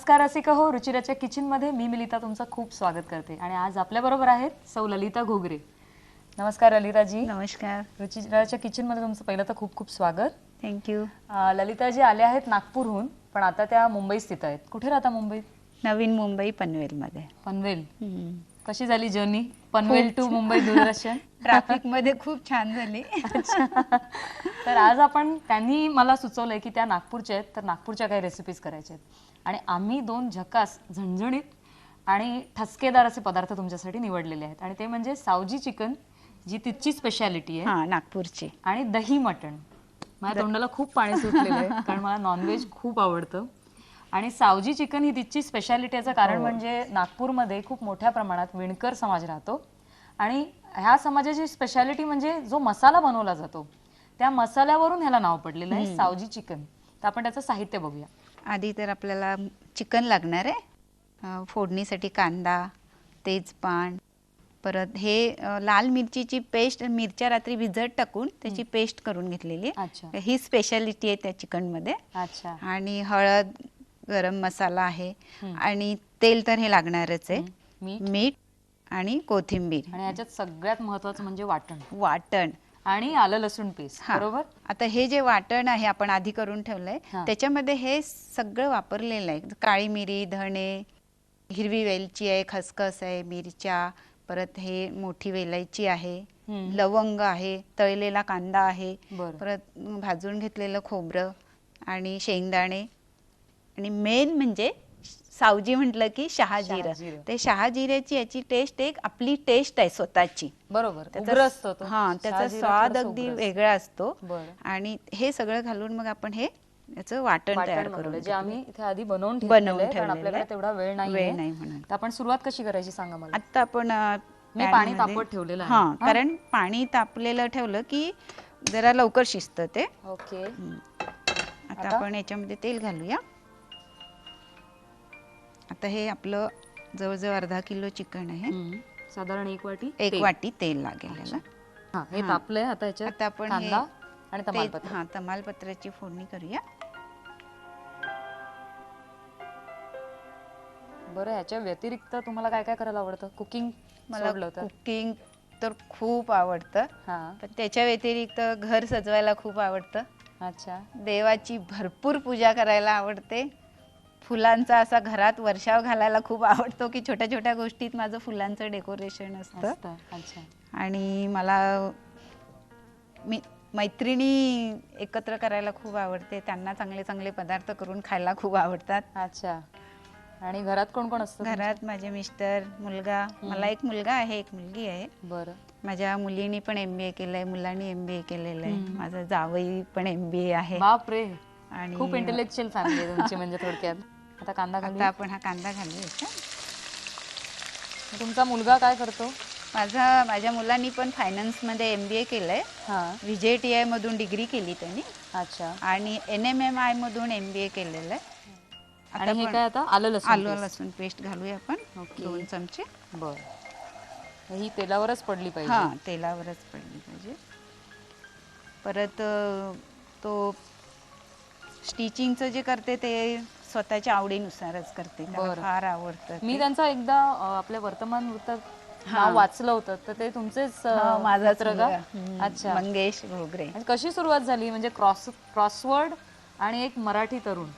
नमस्कार रसिका हो, रुचिराच्या किचनमध्ये मी मिलिता तुमचं खूप स्वागत करते आणि आज आपल्याबरोबर आहेत सौ ललिता घोगरे. नमस्कार ललिताजी. नमस्कार. रुचिराच्या किचनमध्ये तुमचं पहिलं तर खूप खूप स्वागत. थँक्यू. ललिताजी आल्या आहेत नागपूरहून, पण आता त्या मुंबईत स्थित आहेत. कुठे राहता मुंबईत? नवीन मुंबई पनवेलमध्ये. पनवेल. कशी झाली journey Panvel to Mumbai Doordarshan? Traffic मध्ये खूप छान झाली. तर आज आपण त्यांनी मला सुचवलंय की त्या नागपूरच्या आहेत, तर नागपूरच्या काही रेसिपीज करायच्या आहेत आणि आम्ही दोन झकास झणझणीत आणि ठसकेदार असे पदार्थ तुमच्यासाठी निवडलेले आहेत आणि ते म्हणजे सावजी चिकन, जी तिथची स्पेशालिटी आहे. हां, नागपूरची. आणि दही मटण. माझ्या तोंडाला खूप पाणी सुटलेलं आहे कारण मला नॉनव्हेज खूप आवडतं. आणि सावजी चिकन ही तिथची स्पेशालिटी याचं कारण म्हणजे नागपूरमध्ये खूप मोठ्या प्रमाणात विणकर समाज राहतो आणि ह्या समाजाची स्पेशालिटी म्हणजे जो मसाला बनवला जातो त्या मसाल्यावरून ह्याला नाव पडलेलं आहे सावजी चिकन. तर आपण त्याचं साहित्य बघूया. आधी तर आपल्याला चिकन लागणार आहे. फोडणीसाठी कांदा, तेजपान, परत हे लाल मिरचीची पेस्ट, मिरच्या रात्री भिजत टाकून त्याची पेस्ट करून घेतलेली आहे. ही स्पेशालिटी आहे त्या चिकनमध्ये. अच्छा. आणि हळद, गरम मसाला आहे आणि तेल तर हे लागणारच आहे. मीठ आणि कोथिंबीर. आणि याच्यात सगळ्यात महत्त्वाचं म्हणजे वाटण आणि आलं लसूण पेस्ट. बरोबर. आता हे जे वाटण आहे आपण आधी करून ठेवलंय त्याच्यामध्ये हे सगळं वापरलेलं आहे. काळी मिरी, धणे, हिरवी वेलची आहे, खसखस आहे, मिरच्या, परत हे मोठी वेलायची आहे, लवंग आहे, तळलेला कांदा आहे, परत भाजून घेतलेलं खोबरं आणि शेंगदाणे आणि मेन म्हणजे सावजी म्हटलं की शहाजिरं. ते शहाजिऱ्याची याची टेस्ट एक आपली टेस्ट आहे स्वतःची. बरोबर. त्याचा स्वाद अगदी वेगळा असतो. आणि हे सगळं घालून मग आपण हे याचं वाटण तयार करून जे आम्ही इथे आधी बनवून ठेवलेलं कारण आपल्याकडे तेवढा वेळ नाही म्हणून. तर आपण सुरुवात कशी करायची सांगा मला. आता आपण मी पाणी तापवत ठेवलेलं आहे. हां, कारण पाणी तापलेलं ठेवलं की जरा लवकर शिजतं ते. ओके. आता आपण याच्यामध्ये तेल घालूया. आता हे आपलं जवळजवळ अर्धा किलो चिकन आहे. साधारण एक वाटी तेल लागेल याला. हे तापलंय. आता याच्यात आपण कांदा आणि तमालपत्र. तमालपत्राची फोडणी करूया. बरं, याच्या व्यतिरिक्त तुम्हाला काय काय करायला आवडतं? कुकिंग? मला कुकिंग तर खूप आवडतं. पण त्याच्या व्यतिरिक्त घर सजवायला खूप आवडतं. अच्छा. देवाची भरपूर पूजा करायला आवडते. फुलांचा असा घरात वर्षाव घालायला खूप आवडतो की छोट्या छोट्या गोष्टीत माझं फुलांचं डेकोरेशन असतं. अच्छा. आणि मला मैत्रिणी एकत्र करायला खूप आवडते. त्यांना चांगले चांगले पदार्थ करून खायला खूप आवडतात. अच्छा. आणि घरात कोण कोण असतं? घरात माझे मिस्टर, मुलगा. मला एक मुलगा आहे, एक मुलगी आहे. बरं. माझ्या मुलीने पण MBA केलंय, मुलांनी MBA केलेलं आहे. माझा जावई पण MBA आहे. बापरे. आणि खूप इंटेलेक्च्युअल फॅमिली आहे तुमची म्हणजे थोडक्यात. आता कांदा घालू. आता आपण हा कांदा घालूया. तुमचा मुलगा काय करतो? माझ्या मुलांनी पण फायनान्समध्ये MBA केलंय. विजय TI मधून डिग्री केली त्यांनी. अच्छा. आणि NMMI मधून MBA केलेलं आहे. आणि हे काय आता आलं लसूण पेस्ट घालूया आपण. 2 चमचे. बरं. ही तेलावरच पडली पाहिजे. हां, तेलावरच पडली पाहिजे. परत तो स्टिचिंगचं जे करते ते स्वतःच्या आवडीनुसारच करते. त्याला फार आवडतं. मी त्यांचा एकदा आपल्या वर्तमानपत्रात नाव वाचलं होतं, तर ते तुमचेच माझाच का? अच्छा. मंगेश घोगरे. कशी सुरुवात झाली म्हणजे क्रॉसवर्ड आणि एक मराठी तरुण?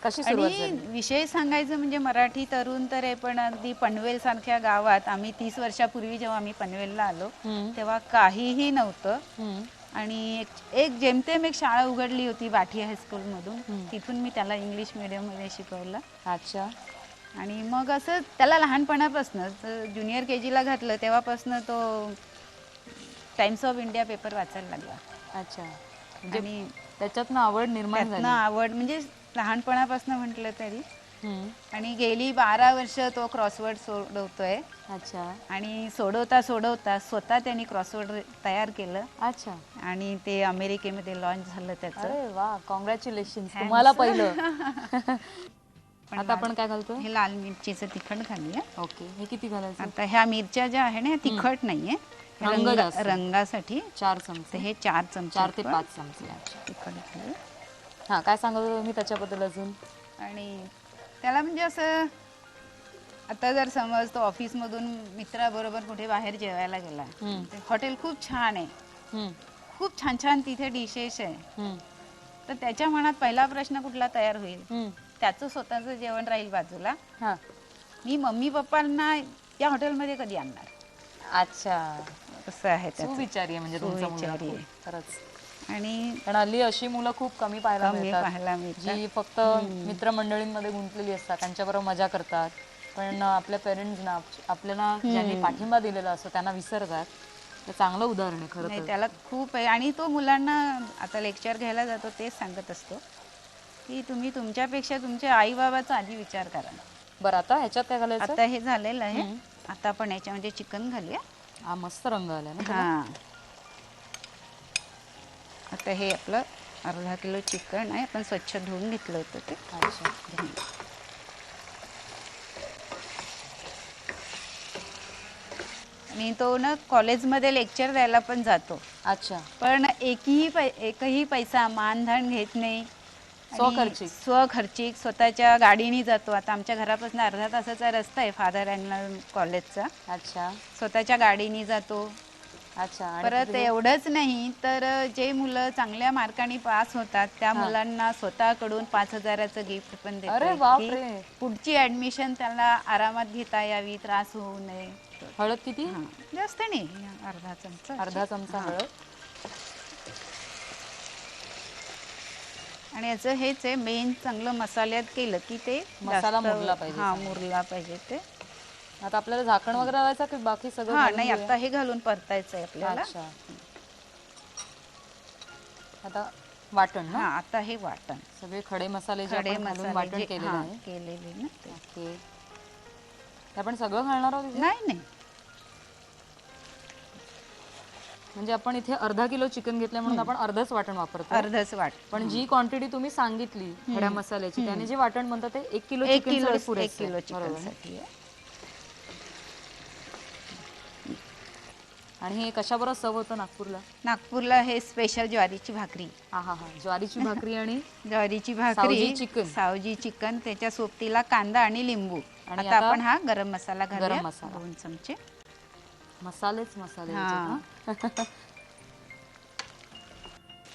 कशी सुरुवात झाली? विषय सांगायचं म्हणजे मराठी तरुण तर आहे, पण अगदी पनवेल सारख्या गावात आम्ही 30 वर्षापूर्वी जेव्हा आम्ही पनवेलला आलो तेव्हा काहीही नव्हतं. आणि एक जेमतेम एक शाळा उघडली होती बाठी हायस्कूल मधून. तिथून मी त्याला इंग्लिश मीडियम मध्ये शिकवलं. अच्छा. आणि मग असं त्याला लहानपणापासून ज्युनियर KG ला घातलं तेव्हापासून तो टाइम्स ऑफ इंडिया पेपर वाचायला लागला. अच्छा. आणि त्याच्यातनं आवड निर्माण झाली. आवड म्हणजे लहानपणापासून म्हटलं तरी. आणि गेली 12 वर्ष तो क्रॉसवर्ड सोडवतोय. अच्छा. आणि सोडवता स्वतः त्यांनी क्रॉसवर्ड तयार केलं. अच्छा. आणि ते अमेरिकेमध्ये लॉन्च झालं त्याचं. अरे वा, कॉंग्रॅच्युलेशन्स तुम्हाला पहिलं. आता आपण काय घालतो? हे लाल मिरचीचं तिखट घालूया. ओके. हे किती घालायचं? आता ह्या मिरच्या ज्या आहे ना तिखट नाहीये, रंगासाठी 4 चमचे. हे 4 चमचे, 4 ते 5 चमचे तिखट घालू. काय सांगत होतो मी त्याच्याबद्दल अजून? आणि त्याला म्हणजे असं आता जर समज तो ऑफिसमधून मित्राबरोबर कुठे बाहेर जेवायला गेला, ते हॉटेल खूप छान आहे, हम्म, खूप छान छान तिथे डिशेस आहे, हम्म, तर त्याच्या मनात पहिला प्रश्न कुठला तयार होईल? हम्म. त्याचं स्वतःचं जेवण राहील बाजूला, हा. मी मम्मी पप्पांना या हॉटेलमध्ये कधी आणणार? अच्छा. असं आहे त्याचं. सुविचारी आहे म्हणजे तुमचा मुलगा सुविचारी खूप. आहे. खरंच. आणि पण हल्ली अशी मुलं खूप कमी पाहायला कमी मिळतात, पाहायला मिळतात. जी फक्त मित्रमंडळींमध्ये गुंतलेली असतात, त्यांच्याबरोबर मजा करतात, पण आपल्या पेरेंट्सना आपल्याला ज्यांनी पाठिंबा दिलेला असतो त्यांना विसरतात. ते चांगलं उदाहरण आहे खरं नाही तर. त्याला खूप आहे. आणि तो मुलांना आता लेक्चर घ्यायला जातो तेच सांगत असतो की तुम्ही तुमच्यापेक्षा तुमच्या आई बाबाचा आधी विचार करा. बरं, आता ह्याच्यात काय घालायचं? आता हे झालेलं आहे. आता आपण याच्यामध्ये चिकन घालूया. हा, मस्त रंग आला ना त्याला. हां, आता हे आपलं अर्धा किलो चिकन आहे, आपण स्वच्छ धुवून घेतलं होतं ते. अच्छा. आणि तो ना कॉलेजमध्ये लेक्चर द्यायला पण जातो, अच्छा. पण एकही पैसा मानधन घेत नाही. आणि स्वखर्ची. स्वखर्चिक स्वतःच्या गाडीने जातो. आता आमच्या घरापासून अर्धा तासाचा रस्ता आहे फादर अँड कॉलेजचा. अच्छा. स्वतःच्या गाडीने जातो. अच्छा. आणि परत तिथे एवढंच नाही तर जे मुलं चांगल्या मार्काने पास होतात त्या हा. मुलांना स्वतःकडून 5,000चं गिफ्ट पण अरे देतोय बाप की रे. पुढची ऍडमिशन त्याला आरामात घेता यावी, त्रास होऊ नये. हळद किती? हां, जास्त नाही, अर्धा चमचा अशी. अर्धा चमचा हां. हळद. आणि याचं हेच आहे मेन, चांगलं मसाल्यात केलं की ते मसाला जास्त मुरला पाहिजे हां चांगला. मुरला पाहिजे ते. आता आपल्याला झाकण वगैरे लावायचं की बाकी सगळं हां, घालून नाही घेऊया? आता हे घालून परतायचं आहे आपल्याला. अच्छा. आता वाटण ना? हां, आता हे वाटण, सगळे खडे मसाले जे खडे आपण घालून मसाले वाटण जे केलेलं हां आहे. केलेले ना ते. ओके. ते आपण सगळं घालणार आहोत इथे? नाही नाही, म्हणजे आपण इथे अर्धा किलो चिकन घेतलं म्हणून आपण अर्धच वाटण वापरतो. अर्धच पण जी क्वांटिटी तुम्ही सांगितली खड्या मसाल्याची, त्याने जे वाटण म्हणतात ते 1 किलो एक चिकनसाठी किलो पुरेसे आहे. बरोबर ना? चिकनसाठी आहे. आणि हे कशाबरोबर सर्व होतं नागपूरला? नागपूरला हे स्पेशल ज्वारीची भाकरी. हा हा हा, ज्वारीची भाकरी आणि ज्वारीची सावजी भाकरी, चिकन. सावजी चिकन, त्याच्या सोबतीला कांदा आणि लिंबू. आणि आता आपण हा गरम मसाला घालूया, गरम मसाला. 2 चमचे. मसालेच मसाले हां. ह्याच्यात ना?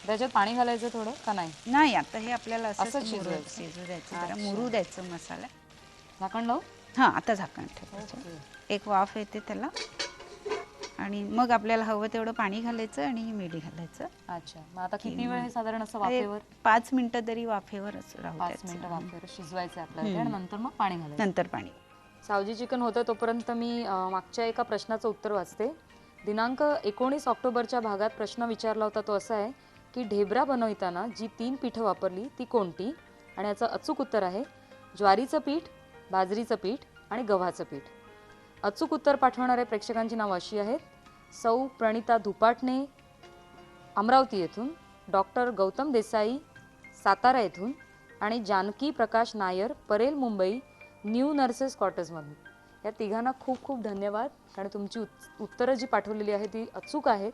त्याच्यात पाणी घालायचं थोडं का नाही? नाही, आता हे आपल्याला असंच असंच शिजवायचं? शिजू द्यायचं, जरा अच्छा. मुरू द्यायचं मसाला. झाकण लावू? हां, आता झाकण ठेवायचं. ओके. एक वाफ येते त्याला आणि मग आपल्याला हवं तेवढं पाणी घालायचं आणि मीठ घालायचं. अच्छा. मग आता किती वेळ हे साधारण असं हे वाफेवर? 5 मिनिटं तरी वाफेवरच राहू 5 द्यायचं. मिनिटं वाफेवर शिजवायचं आहे आपल्याला ते, आणि नंतर मग पाणी घालायचं. नंतर पाणी. सावजी चिकन होतं तोपर्यंत मी मागच्या एका प्रश्नाचं उत्तर वाचते. दिनांक 19 ऑक्टोबरच्या भागात प्रश्न विचारला होता, तो असा आहे की ढेबरा बनवताना जी 3 पीठं वापरली ती कोणती? आणि याचं अचूक उत्तर आहे ज्वारीचं पीठ, बाजरीचं पीठ आणि गव्हाचं पीठ. अचूक उत्तर पाठवणाऱ्या प्रेक्षकांची नावं अशी आहेत: सौ प्रणिता धुपाटणे अमरावती येथून, डॉक्टर गौतम देसाई सातारा येथून, आणि जानकी प्रकाश नायर परेल मुंबई न्यू नर्सेस क्वार्टर्समधून. या तिघांना खूप खूप धन्यवाद, आणि तुमची उत्तरं जी पाठवलेली आहेत ती अचूक आहेत.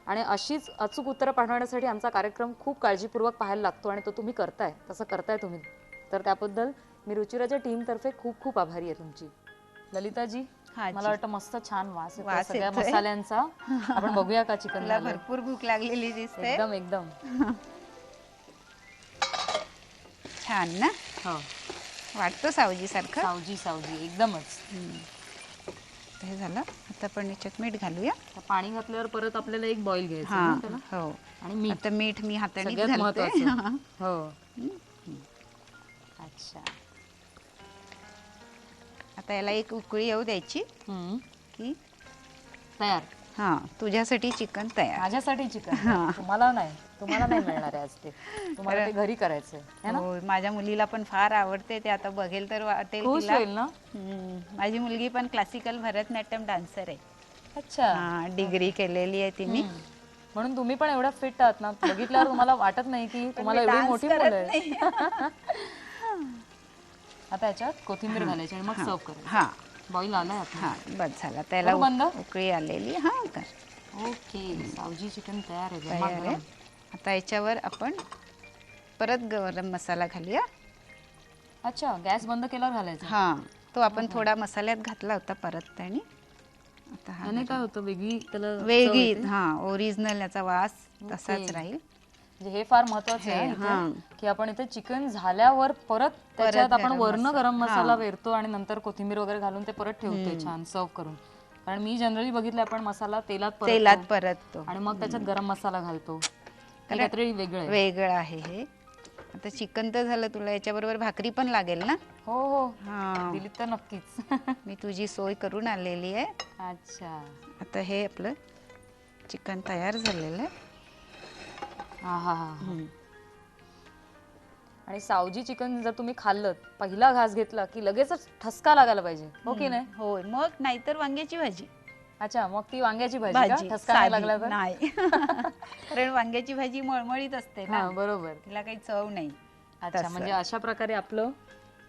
आणि अशीच अचूक उत्तरं पाठवण्यासाठी आमचा कार्यक्रम खूप काळजीपूर्वक पाहायला लागतो, आणि तो तुम्ही करताय, तसं करताय तुम्ही. तर त्याबद्दल मी रुचिराच्या टीमतर्फे खूप खूप आभारी आहे तुमची. ललिताजी, मला वाटतं मस्त छान वास येतो सगळ्या मसाल्यांचा. आपण बघूया का चिकन? तुला भरपूर भूक लागलेली दिसते. एकदम एकदम छान ना? हो, वाटतो सावजी सारखं. सावजी सावजी एकदमच. हे झालं, आता आपण याच्यात मीठ घालूया. पाणी घातल्यावर परत आपल्याला एक बॉईल घ्यायचं हां, ना त्याला. हो. आणि मीठ, आता मीठ मी हाताने सगळ्यात घालते. महत्त्वाचं. हो. अच्छा. आता याला एक उकळी येऊ द्यायची की तयार. हां, तुझ्यासाठी चिकन तयार. माझ्यासाठी चिकन, तुम्हाला नाही, तुम्हाला नाही मिळणार आहे आज ते. तुम्हाला ते घरी करायचंय है ना? हो, माझ्या मुलीला पण फार आवडते ते. आता बघेल तर वाटेल खुश तिला. होईल ना? माझी मुलगी पण क्लासिकल भरतनाट्यम डान्सर आहे. अच्छा. हां, डिग्री केलेली आहे तिने. म्हणून तुम्ही पण एवढ्या फिट आहात ना, बघितल्यावर तुम्हाला वाटत नाही की तुम्हाला एवढी मोठी मुलं आहेत. आता याच्यात कोथिंबीर घालायची आणि मग सर्व करायचं. हां बॉईल आलाय आता. हां, बस झाला. त्याला करू बंद? उकळी आलेली. हां, कर. ओके, सावजी चिकन तयार आहे. तयार आहे. आता याच्यावर आपण परत गरम मसाला घालूया. अच्छा, गॅस बंद केल्यावर घालायचा. हा, तो आपण थोडा मसाल्यात घातला होता परत आणि आता हा याने काय होतं, वेगळी त्याला चव वेगळी, येते? हा ओरिजिनल याचा वास तसाच ओके. राहील. म्हणजे हे फार महत्वाचं आहे इथे, की आपण इथे चिकन झाल्यावर परत त्याच्यात आपण वरण गरम मसाला वेरतो आणि नंतर कोथिंबीर वगैरे घालून ते परत ठेवतोय छान सर्व करून. कारण मी जनरली बघितलं आपण मसाला तेलात परततो आणि मग त्याच्यात गरम मसाला घालतो. हे काहीतरी वेगळं आहे. वेगळं आहे हे. आता चिकन तर झालं, तुला याच्याबरोबर भाकरी पण लागेल ना? हो हो, हा, दिली तर नक्कीच. मी तुझी सोय करून आलेली आहे. अच्छा. आता हे आपलं चिकन तयार झालेलं आहे. हा हा हा. आणि सावजी चिकन जर तुम्ही खाल्लं, पहिला घास घेतला की लगेचच ठसका लागायला पाहिजे, हो की नाही? होय, मग नाहीतर वांग्याची भाजी. अच्छा, मग ती वांग्याची भाजी का? ठसका नाही साधी लागला तर? नाही. कारण वांग्याची भाजी मळमळीत असते ना, हा, बरोबर. तिला काही चव नाही. अच्छा, तसं. म्हणजे अशा प्रकारे आपलं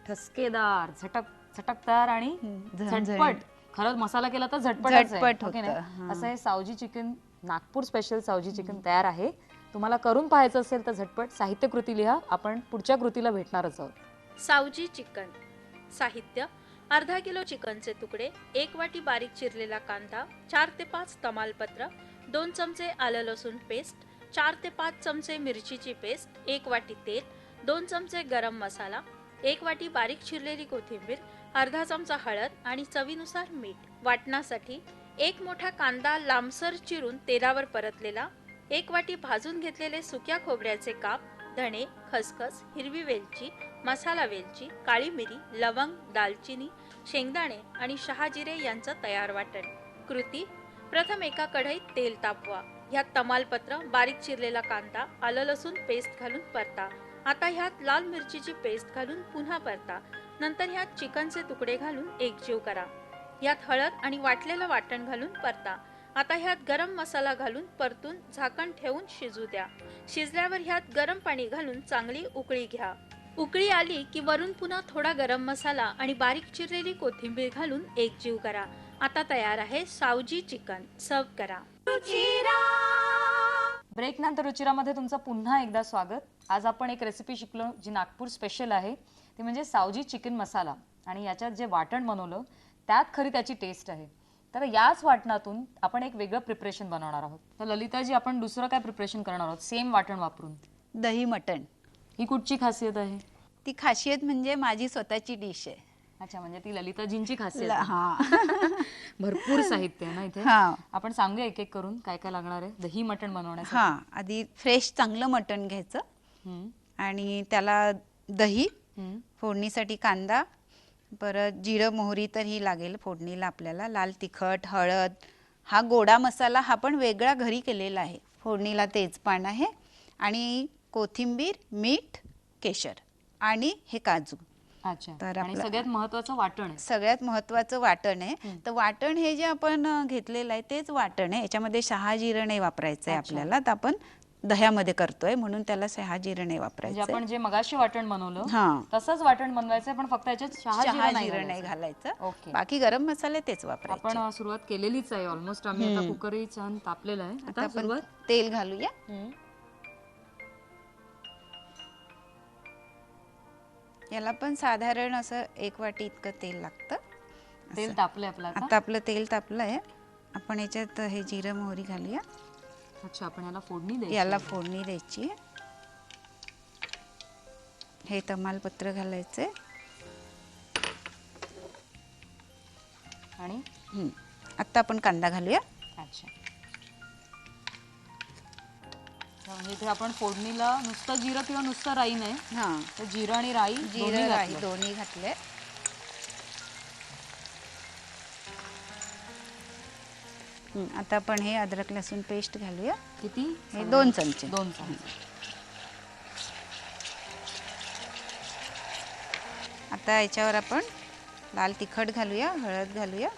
ठसकेदार, झटकदार आणि झटपट, खरंच मसाला केला तर झटपटच आहे, झटपट हो की नाही? होतं. असं हे Saoji chicken, Nagpur special Saoji chicken तयार आहे. तुम्हाला करून पाहायचं असेल तर झटपट साहित्य कृती लिहा, आपण पुढच्या कृतीला भेटणारच आहोत. सावजी चिकन. साहित्य: अर्धा किलो चिकनचे तुकडे, 1 वाटी बारीक चिरलेला कांदा, 4 ते 5 तमालपत्र, 2 चमचे आलं लसूण पेस्ट, 4 ते 5 चमचे मिरचीची पेस्ट, 1 वाटी तेल, 2 चमचे गरम मसाला, 1 वाटी बारीक चिरलेली कोथिंबीर, अर्धा चमचा हळद आणि चवीनुसार मीठ. वाटणासाठी 1 मोठा कांदा लांबसर चिरून तेलावर परतलेला, 1 वाटी भाजून घेतलेले सुक्या खोबऱ्याचे काप, धणे, खसखस, हिरवी वेलची, मसाला वेलची, काळी मिरी, लवंग, दालचिनी, शेंगदाणे आणि शहाजिरे यांचं तयार वाटण. कृती: प्रथम एका कढईत तेल तापवा. ह्यात तमालपत्र, बारीक चिरलेला कांदा, आलं लसूण पेस्ट घालून परता. आता ह्यात लाल मिरचीची पेस्ट घालून पुन्हा परता. नंतर ह्यात चिकनचे तुकडे घालून एकजीव करा. ह्यात हळद आणि वाटलेलं वाटण घालून परता. आता ह्यात गरम मसाला घालून परतून झाकण ठेवून शिजू द्या. शिजल्यावर ह्यात गरम पाणी घालून चांगली उकळी घ्या. उकळी आली की वरून पुन्हा थोडा गरम मसाला आणि बारीक चिरलेली कोथिंबीर घालून एकजीव करा. आता तयार आहे सावजी चिकन. सर्व करा. ब्रेक नंतर रुचिरामध्ये तुमचं पुन्हा एकदा स्वागत. आज आपण एक रेसिपी शिकलो जी नागपूर स्पेशल आहे, ती म्हणजे सावजी चिकन मसाला. आणि याच्यात जे वाटण बनवलं त्यात खरी त्याची टेस्ट आहे. तर याच वाटणातून आपण एक वेगळं प्रिपरेशन बनवणार आहोत. तर ललिताजी, आपण दुसरं काय प्रिपरेशन करणार आहोत सेम वाटण वापरून? दही मटण. ही कुठची खासियत आहे? ती खासियत म्हणजे माझी स्वतःची डिश आहे. अच्छा, म्हणजे ती ललिताजींची खासियत हा. आहे. भरपूर साहित्य आहे ना इथे. हा. आपण सांगूया एक एक करून काय काय लागणार आहे दही मटण बनवण्यासाठी. हा, आधी फ्रेश चांगलं मटण घ्यायचं आणि त्याला दही, फोडणीसाठी कांदा, परत जिरं मोहरी तर ही लागेल फोडणीला आपल्याला, लाल तिखट, हळद, हा गोडा मसाला हा पण वेगळा घरी केलेला आहे, फोडणीला तेजपान आहे, आणि कोथिंबीर, मीठ, केशर आणि हे काजू. अच्छा, तर आणि आपलं सगळ्यात महत्वाचं वाटण आहे. सगळ्यात महत्वाचं वाटण आहे. तर वाटण हे जे आपण घेतलेलं आहे तेच वाटण आहे. याच्यामध्ये शहाजिरं नाही वापरायचं आहे आपल्याला. तर आपण दह्यामध्ये करतोय म्हणून त्याला शहाजिरं नाही वापरायचं. म्हणजे आपण जे मगाशी वाटण बनवलं तसंच वाटण बनवायचं, पण फक्त याच्यात शहाजिरं नाही घालायचं. ओके. बाकी गरम मसाले तेच वापरायचे. आपण सुरुवात केलेलीच आहे ऑलमोस्ट. आम्ही आता कुकरही छान तापलेला आहे. आता आपण तेल घालूया. याला पण साधारण असं 1 वाटी इतकं तेल लागतं. तेल तापलंय आपलं आता आपलं तेल तापलंय. आपण याच्यात हे जिरं मोहरी घालूया. अच्छा, आपण याला फोडणी द्यायची. याला फोडणी द्यायची. हे तमालपत्र घालायचे आणि आता आपण कांदा घालूया. अच्छा, म्हणजे इथे आपण फोडणीला नुसतं जिरं किंवा नुसतं राई नाही, तर जिरं आणि राई दोन्ही घातले. आता आपण हे अद्रक लसूण पेस्ट घालूया. किती? हे 2 चमचे. 2 चमचे. आता याच्यावर आपण लाल तिखट घालूया, हळद घालूया.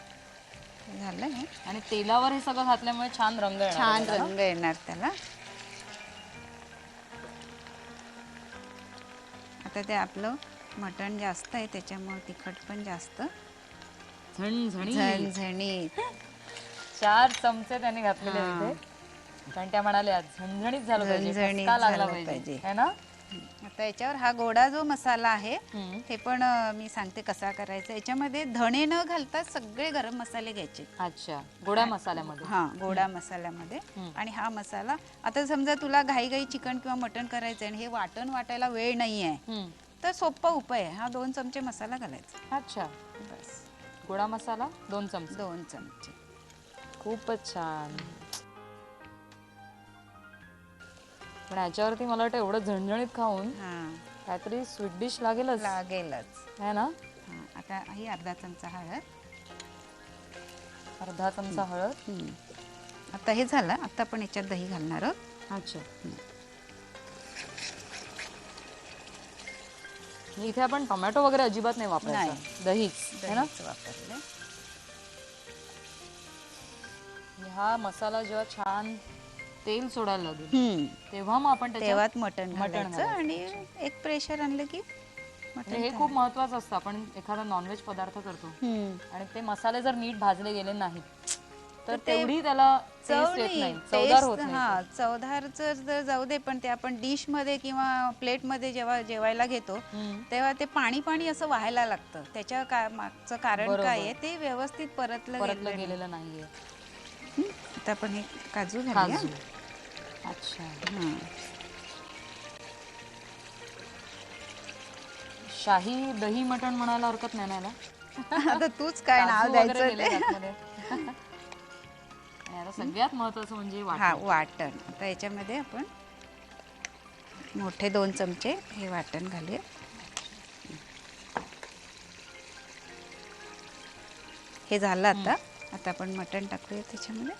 झालं हे. आणि तेलावर हे सगळं घातल्यामुळे छान रंग येणार. छान रंग येणार त्याला. आता ते आपलं मटण जास्त आहे त्याच्यामुळे तिखट पण जास्त. झणझणीत 4 चमचे त्याने घातलेले होते, कारण त्या म्हणाल्या झणझणीत झालं पाहिजे, ठसका लागला पाहिजे, है ना? आता याच्यावर हा गोडा जो मसाला आहे हम्म. हे पण मी सांगते कसा करायचा. याच्यामध्ये धणे न घालता सगळे गरम मसाले घ्यायचे. अच्छा, गोड्या मसाल्यामध्ये. हा, गोडा मसाल्यामध्ये. हम्म. आणि हा मसाला आता समजा तुला घाई चिकन किंवा मटण करायचं आणि हे वाटण वाटायला वेळ नाही आहे हम्म. तर सोपा उपाय आहे, हा 2 चमचे मसाला घालायचा. अच्छा, बस गोडा मसाला 2 चमचे. 2 चमचे. खूपच छान. पण याच्यावरती मला वाटतं एवढं झणझणीत खाऊन हा, काहीतरी स्वीट डिश लागेलच, लागेलच. है ना? हा, आता ही अर्धा चमचा हळद. अर्धा चमचा हळद. आता हे झालं. आता आपण याच्यात दही घालणार आहोत. अच्छा. इथे आपण टोमॅटो वगैरे अजिबात नाही वापरायचं, दहीच है ना? दहीच वापरलं. हा मसाला जेव्हा छान तेल सोडायला लागेल तेव्हा मग आपण तेव्हात मटण मटण घालायचं आणि एक प्रेशर आणलं की मटण हे खूप महत्वाचं असतं. आपण एखादा नॉनव्हेज पदार्थ करतो आणि ते मसाले जर नीट भाजले गेले नाहीत तर तेवढी त्याला टेस्ट येत नाही, चवदार होत नाही. हा, चवदारचं जर जाऊ दे, पण ते आपण डिश मध्ये किंवा प्लेट मध्ये जेव्हा जेवायला घेतो तेव्हा ते पाणी पाणी असं व्हायला लागतं. त्याच्या मागचं कारण काय आहे ते व्यवस्थित परतलं गेलेलं नाहीये. आता आपण हे काजू घालूया. काजू. अच्छा. शाही दही मटण म्हणायला हरकत नाही ना याला? आता तूच काय नाव काजू वगैरे द्यायचं गेले ते. आतमध्ये. आणि आता सगळ्यात महत्वाचं म्हणजे हा, वाटण. वाटण. आता याच्यामध्ये आपण मोठे 2 चमचे हे वाटण घालूया. हे झालं. आता आपण मटण टाकूया त्याच्यामध्ये.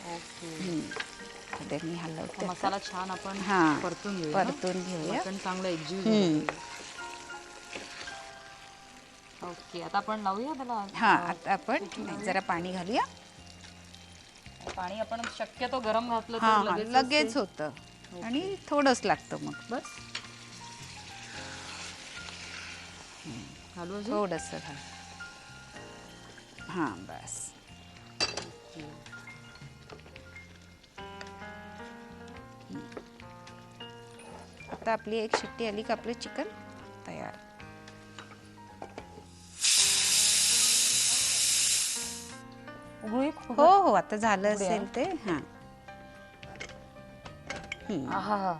ओके. आता मी हलवते. मसाला छान आपण परतून घेऊया. परतून घेऊया. मटण चांगलं एकजीव झालं. ओके, आता आपण लावूया त्याला. हा, आता आपण जरा पाणी घालूया. पाणी आपण शक्यतो गरम घातलं हा, तर लगेच होतं आणि थोडंच लागतं मग. बस घालू अजून? थोडंसं घाल. हा, बस. आता आपली एक शिट्टी आली का आपलं चिकन तयार. हो हो, आता झालं असेल ते. हा. आहा,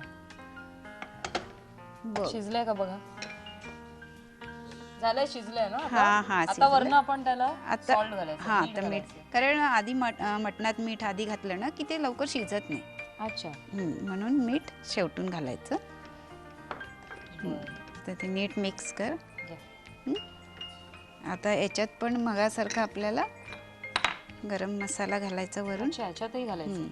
बघ. शिजलंय का बघा. झालंय, शिजलंय ना हा, हा, आता शिजलंय. वरनं आपण त्याला आता सॉल्ट घालायचं. हा, आता मीठ. कारण आधी मटणात मीठ आधी घातलं ना की ते लवकर शिजत नाही. अच्छा. म्हणून मीठ शेवटून घालायचं. तर ते नीट मिक्स कर. आता याच्यात पण मगासारखं आपल्याला गरम मसाला घालायचा वरून. अच्छा, याच्यातही घालायचं.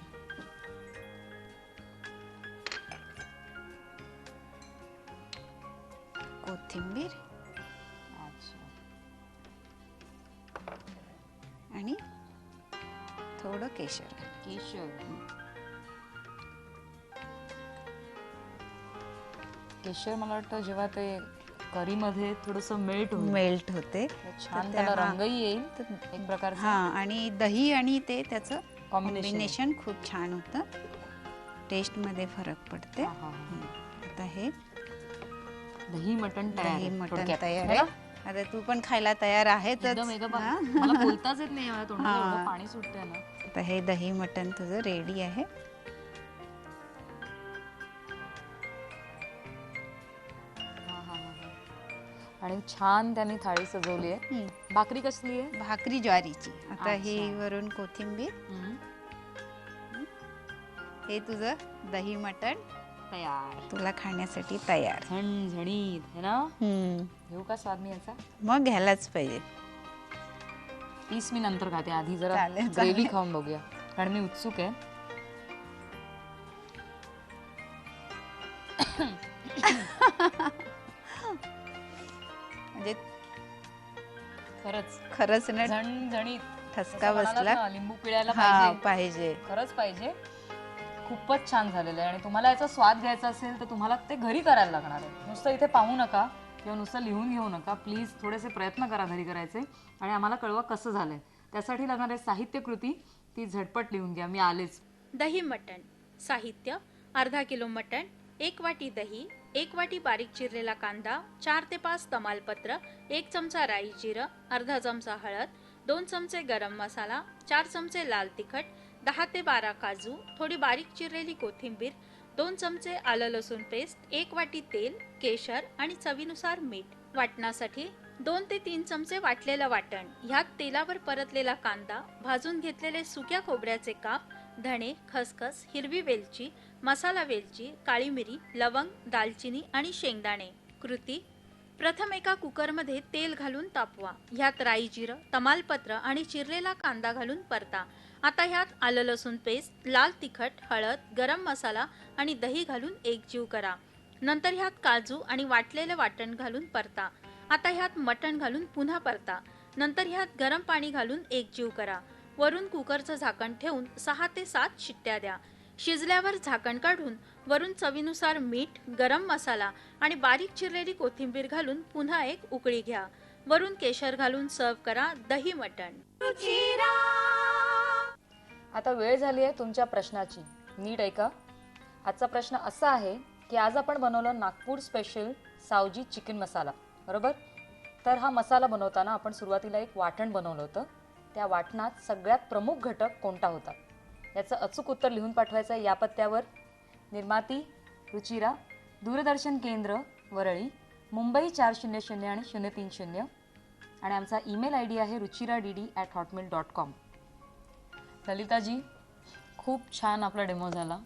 कोथिंबीर अच्छा. आणि थोडं केशर. केशर. केशर मला वाटतं जेव्हा ते करीमध्ये थोडंसं मेल्ट होते छान त्याला रंगही येईल एक प्रकारचा. हा, आणि दही आणि ते त्याचं कॉम्बिनेशन खूप छान होतं. टेस्ट मध्ये फरक पडते. आता हे दही मटण तयार आहे. आता तू पण खायला तयार आहे. मला बोलताच येत नाही, तोंडाला एवढं पाणी सुटतंय ना. आता हे दही मटण तुझं रेडी आहे. आणि छान त्याने थाळी सजवली आहे. भाकरी कसली आहे? भाकरी ज्वारीची. आता ही वरून कोथिंबीर. हे तुझं दही मटण तयार, तुला खाण्यासाठी तयार. झणझणीत है ना. घेऊ का स्वाद मी याचा? मग घ्यायलाच पाहिजे. पीस मी नंतर खाते, आधी जरा ग्रेव्ही खाऊन बघूया कारण मी उत्सुक आहे. म्हणजे खरंच ना, झणझणीत ठसका बसला. लिंबू पिळायला पाहिजे. खरंच पाहिजे. खूपच छान झालेलं आहे. आणि तुम्हाला याचा स्वाद घ्यायचा असेल तर तुम्हाला ते घरी करायला लागणार आहे. नुसतं इथे पाहू नका, किंवा नुसतं लिहून घेऊ नका. प्लीज थोडेसे प्रयत्न करा घरी करायचे आणि आम्हाला कळवा कसं झालंय. त्यासाठी लागणारे साहित्य कृती ती झटपट लिहून घ्या. मी आलेच. दही मटण. साहित्य: अर्धा किलो मटण, 1 वाटी दही, 1 वाटी बारीक चिरलेला कांदा, 4 ते 5 तमालपत्र, 1 चमचा राई जिरं, अर्धा चमचा हळद, 2 चमचे गरम मसाला, 4 चमचे लाल तिखट, 10 ते 12 काजू, थोडी बारीक चिरलेली कोथिंबीर, 2 चमचे आलं लसूण पेस्ट, 1 वाटी तेल, केशर आणि चवीनुसार मीठ. वाटणासाठी 2 ते 3 चमचे वाटलेलं वाटण. ह्यात तेलावर परतलेला कांदा, भाजून घेतलेले सुक्या खोबऱ्याचे काप, धणे, खसखस, हिरवी वेलची, मसाला वेलची, काळी मिरी, लवंग, दालचिनी आणि शेंगदाणे. कृती: प्रथम एका कुकरमध्ये तेल घालून तापवा. ह्यात राई जिरं, तमालपत्र आणि चिरलेला कांदा घालून परता. आता ह्यात आलं लसूण पेस्ट, लाल तिखट, हळद, गरम मसाला आणि दही घालून एकजीव करा. नंतर ह्यात काजू आणि वाटलेले वाटण घालून परता. आता ह्यात मटण घालून पुन्हा परता. नंतर ह्यात गरम पाणी घालून एकजीव करा. वरून कुकरचं झाकण ठेवून 6 ते 7 शिट्ट्या द्या. शिजल्यावर झाकण काढून वरून चवीनुसार मीठ, गरम मसाला आणि बारीक चिरलेली कोथिंबीर घालून पुन्हा एक उकळी घ्या. वरून केशर घालून सर्व करा दही मटण. आता वेळ झाली आहे तुमच्या प्रश्नाची. नीट ऐका. आजचा प्रश्न असा आहे की आज आपण बनवलं नागपूर स्पेशल सावजी चिकन मसाला, बरोबर? तर हा मसाला बनवताना आपण सुरुवातीला एक वाटण बनवलं होतं. त्या वाटणात सगळ्यात प्रमुख घटक कोणता होता याचं अचूक उत्तर लिहून पाठवायचं आहे या पत्त्यावर. निर्माती रुचिरा, दूरदर्शन केंद्र वरळी, मुंबई 400 आणि 030 आणि आमचा ईमेल ID आहे ruchiradd@hotmail.com. ललिताजी, खूप छान आपला डेमो झाला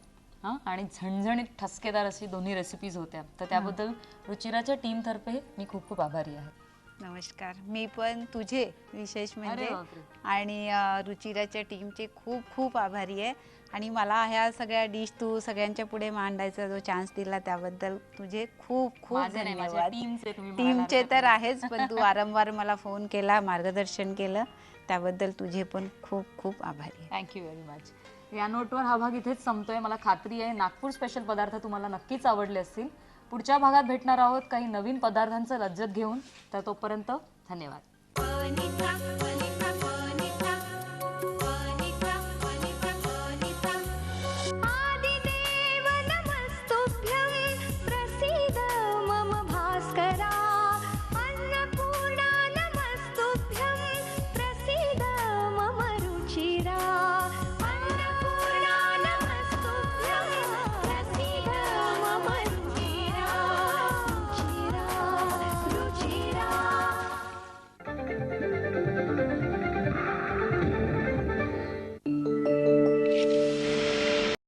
हां, आणि झणझणीत ठसकेदार अशी दोन्ही रेसिपीज होत्या. तर त्याबद्दल रुचिराच्या टीमतर्फे मी खूप खूप आभारी आहे. नमस्कार. मी पण तुझे विशेष म्हणजे अरे बापरे. आणि रुचिराच्या टीमचे खूप खूप आभारी आहे. आणि मला ह्या सगळ्या डिश तू सगळ्यांच्या पुढे मांडायचा जो चान्स दिला त्याबद्दल तुझे खूप खूप माझे नाही, माझ्या धन्यवाद. टीमचे तुम्ही टीमचे म्हणालात तर ना. आहेच, पण तू वारंवार मला फोन केला, मार्गदर्शन केलं, त्याबद्दल तुझे पण खूप खूप आभारी आहे. Thank you very much. या नोटवर हा भाग इथेच संपतोय. मला खात्री आहे नागपूर स्पेशल पदार्थ तुम्हाला नक्कीच आवडले असतील. पुढच्या भागात भेटणार आहोत काही नवीन पदार्थांचं लज्जत घेऊन. तर तोपर्यंत धन्यवाद.